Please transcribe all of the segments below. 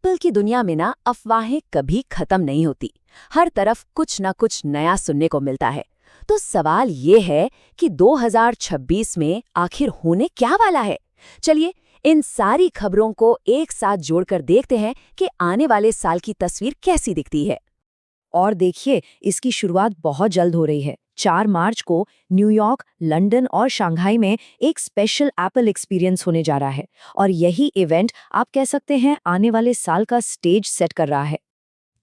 Apple की दुनिया में ना अफवाहें कभी खत्म नहीं होती। हर तरफ कुछ ना कुछ नया सुनने को मिलता है। तो सवाल ये है कि 2026 में आखिर होने क्या वाला है। चलिए इन सारी खबरों को एक साथ जोड़कर देखते हैं कि आने वाले साल की तस्वीर कैसी दिखती है। और देखिए, इसकी शुरुआत बहुत जल्द हो रही है। 4 मार्च को न्यूयॉर्क, लंदन और शंघाई में एक स्पेशल एप्पल एक्सपीरियंस होने जा रहा है। और यही इवेंट आप कह सकते हैं आने वाले साल का स्टेज सेट कर रहा है।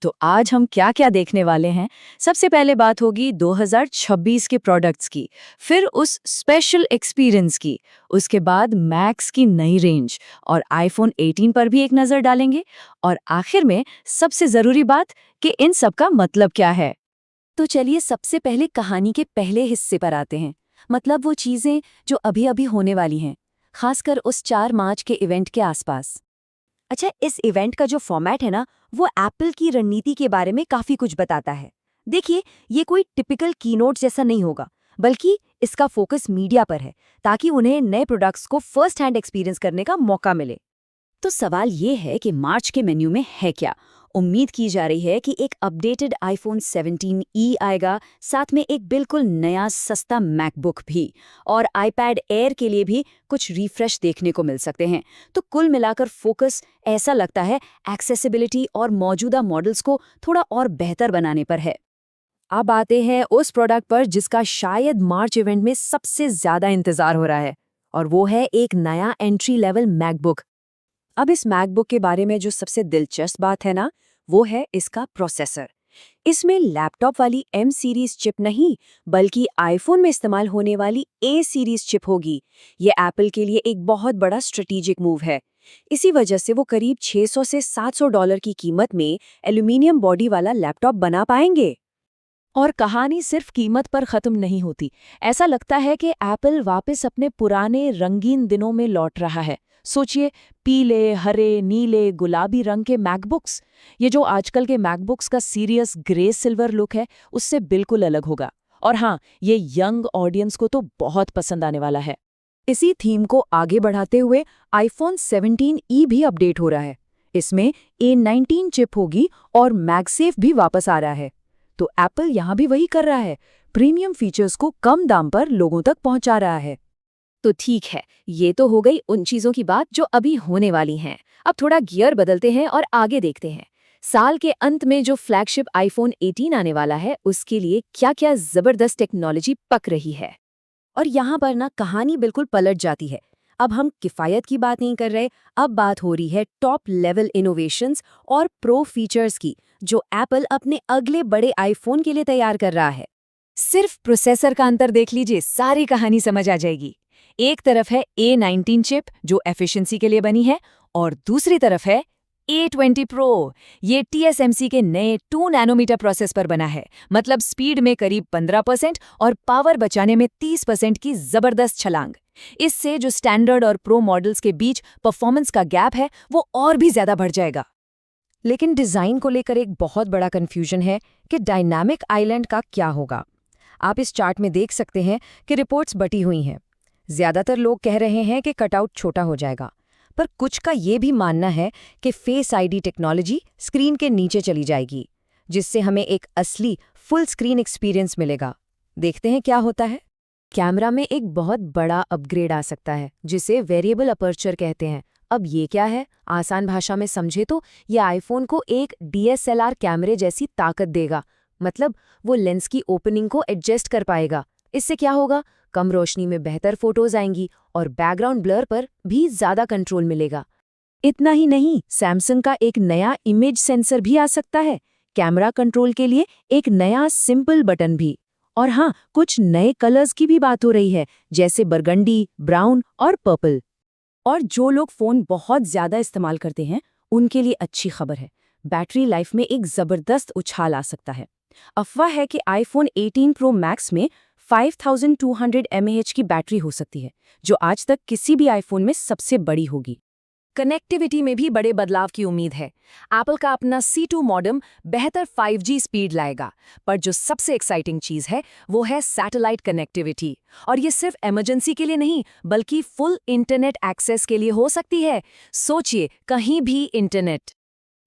तो आज हम क्या क्या देखने वाले हैं? सबसे पहले बात होगी 2026 के प्रोडक्ट्स की, फिर उस स्पेशल एक्सपीरियंस की, उसके बाद मैक्स की नई रेंज और आईफोन 18 पर भी एक नज़र डालेंगे, और आखिर में सबसे ज़रूरी बात कि इन सब का मतलब क्या है। तो चलिए सबसे पहले कहानी के पहले हिस्से पर आते हैं, मतलब वो चीजें जो अभी अभी होने वाली हैं, खासकर उस 4 मार्च के इवेंट के आसपास। अच्छा, इस इवेंट का जो फॉर्मेट है ना, वो एप्पल की रणनीति के बारे में काफी कुछ बताता है। देखिए, ये कोई टिपिकल कीनोट जैसा नहीं होगा, बल्कि इसका फोकस मीडिया पर है, ताकि उन्हें नए प्रोडक्ट्स को फर्स्ट हैंड एक्सपीरियंस करने का मौका मिले। तो सवाल ये है कि मार्च के मेन्यू में है क्या। उम्मीद की जा रही है कि एक अपडेटेड आईफोन 17e आएगा, साथ में एक बिल्कुल नया सस्ता मैकबुक भी, और आईपैड एयर के लिए भी कुछ रिफ्रेश देखने को मिल सकते हैं। तो कुल मिलाकर फोकस ऐसा लगता है एक्सेसिबिलिटी और मौजूदा मॉडल्स को थोड़ा और बेहतर बनाने पर है। अब आते हैं उस प्रोडक्ट पर जिसका शायद मार्च इवेंट में सबसे ज्यादा इंतजार हो रहा है, और वो है एक नया एंट्री लेवल मैकबुक। अब इस मैकबुक के बारे में जो सबसे दिलचस्प बात है ना, वो है इसका प्रोसेसर। इसमें लैपटॉप वाली M सीरीज चिप नहीं, बल्कि आईफोन में इस्तेमाल होने वाली A सीरीज चिप होगी। ये एप्पल के लिए एक बहुत बड़ा स्ट्रेटेजिक मूव है। इसी वजह से वो करीब $600 से $700 की कीमत में एल्यूमिनियम बॉडी वाला लैपटॉप बना पाएंगे। और कहानी सिर्फ कीमत पर खत्म नहीं होती। ऐसा लगता है कि एप्पल वापस अपने पुराने रंगीन दिनों में लौट रहा है। सोचिए, पीले, हरे, नीले, गुलाबी रंग के मैकबुक्स। ये जो आजकल के मैकबुक्स का सीरियस ग्रे सिल्वर लुक है, उससे बिल्कुल अलग होगा। और हाँ, ये यंग ऑडियंस को तो बहुत पसंद आने वाला है। इसी थीम को आगे बढ़ाते हुए आईफोन 17e भी अपडेट हो रहा है। इसमें A19 चिप होगी और मैगसेफ भी वापस आ रहा है। तो एप्पल यहाँ भी वही कर रहा है, प्रीमियम फीचर्स को कम दाम पर लोगों तक पहुंचा रहा है। तो ठीक है, ये तो हो गई उन चीज़ों की बात जो अभी होने वाली हैं। अब थोड़ा गियर बदलते हैं और आगे देखते हैं। साल के अंत में जो फ्लैगशिप आईफोन 18 आने वाला है, उसके लिए क्या-क्या ज़बरदस्त टेक्नोलॉजी पक रही है। और यहाँ पर ना कहानी बिल्कुल पलट जाती है। अब हम किफ़ायत की बात नहीं कर रहे, अब बात हो रही है टॉप लेवल इनोवेशंस और प्रो फीचर्स की, जो एप्पल अपने अगले बड़े आईफोन के लिए तैयार कर रहा है। सिर्फ प्रोसेसर का अंतर देख लीजिए, सारी कहानी समझ आ जाएगी। एक तरफ है A19 चिप जो एफिशिएंसी के लिए बनी है, और दूसरी तरफ है A20 Pro। ये TSMC के नए 2 नैनोमीटर प्रोसेस पर बना है, मतलब स्पीड में करीब 15% और पावर बचाने में 30% की जबरदस्त छलांग। इससे जो स्टैंडर्ड और प्रो मॉडल्स के बीच परफॉर्मेंस का गैप है, वो और भी ज्यादा बढ़ जाएगा। लेकिन डिज़ाइन को लेकर एक बहुत बड़ा कन्फ्यूजन है कि डायनामिक आइलैंड का क्या होगा। आप इस चार्ट में देख सकते हैं कि रिपोर्ट्स बटी हुई हैं। ज़्यादातर लोग कह रहे हैं कि कटआउट छोटा हो जाएगा, पर कुछ का ये भी मानना है कि फेस आईडी टेक्नोलॉजी स्क्रीन के नीचे चली जाएगी, जिससे हमें एक असली फुल स्क्रीन एक्सपीरियंस मिलेगा। देखते हैं क्या होता है। कैमरा में एक बहुत बड़ा अपग्रेड आ सकता है, जिसे वेरिएबल अपर्चर कहते हैं। अब ये क्या है? आसान भाषा में समझे तो ये आईफोन को एक DSLR कैमरे जैसी ताकत देगा। मतलब वो लेंस की ओपनिंग को एडजस्ट कर पाएगा। इससे क्या होगा? कम रोशनी में बेहतर फोटोज आएंगी और बैकग्राउंड ब्लर पर भी ज्यादा कंट्रोल मिलेगा। इतना ही नहीं, सैमसंग का एक नया इमेज सेंसर भी आ सकता है, कैमरा कंट्रोल के लिए एक नया सिंपल बटन भी। और हाँ, कुछ नए कलर्स की भी बात हो रही है, जैसे बरगंडी, ब्राउन और पर्पल। और जो लोग फ़ोन बहुत ज़्यादा इस्तेमाल करते हैं, उनके लिए अच्छी खबर है। बैटरी लाइफ में एक ज़बरदस्त उछाल आ सकता है। अफवाह है कि आईफोन 18 प्रो मैक्स में 5200 mAh की बैटरी हो सकती है, जो आज तक किसी भी आईफोन में सबसे बड़ी होगी। कनेक्टिविटी में भी बड़े बदलाव की उम्मीद है। एप्पल का अपना C2 मॉडेम बेहतर 5G स्पीड लाएगा, पर जो सबसे एक्साइटिंग चीज़ है वो है सैटेलाइट कनेक्टिविटी। और ये सिर्फ इमरजेंसी के लिए नहीं, बल्कि फुल इंटरनेट एक्सेस के लिए हो सकती है। सोचिए, कहीं भी इंटरनेट।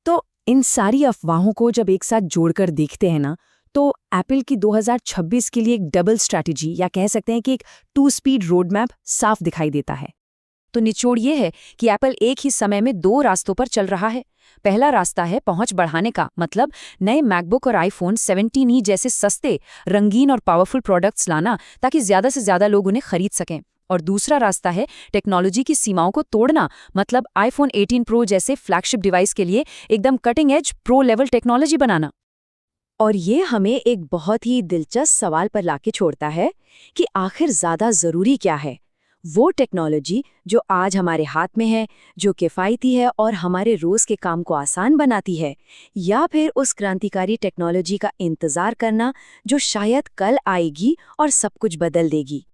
तो इन सारी अफवाहों को जब एक साथ जोड़कर देखते हैं ना, तो एप्पल की 2026 के लिए एक डबल स्ट्रैटेजी या कह सकते हैं कि एक 2 स्पीड रोड मैप साफ दिखाई देता है। तो निचोड़ ये है कि एप्पल एक ही समय में 2 रास्तों पर चल रहा है। पहला रास्ता है पहुंच बढ़ाने का, मतलब नए मैकबुक और आईफोन 17 जैसे सस्ते, रंगीन और पावरफुल प्रोडक्ट्स लाना ताकि ज्यादा से ज्यादा लोग उन्हें खरीद सकें। और दूसरा रास्ता है टेक्नोलॉजी की सीमाओं को तोड़ना, मतलब आईफोन 18 प्रो जैसे फ्लैगशिप डिवाइस के लिए एकदम cutting edge pro level technology बनाना। और ये हमें एक बहुत ही दिलचस्प सवाल पर लाके छोड़ता है कि आखिर ज्यादा जरूरी क्या है, वो टेक्नोलॉजी जो आज हमारे हाथ में है, जो किफ़ायती है और हमारे रोज़ के काम को आसान बनाती है, या फिर उस क्रांतिकारी टेक्नोलॉजी का इंतज़ार करना जो शायद कल आएगी और सब कुछ बदल देगी।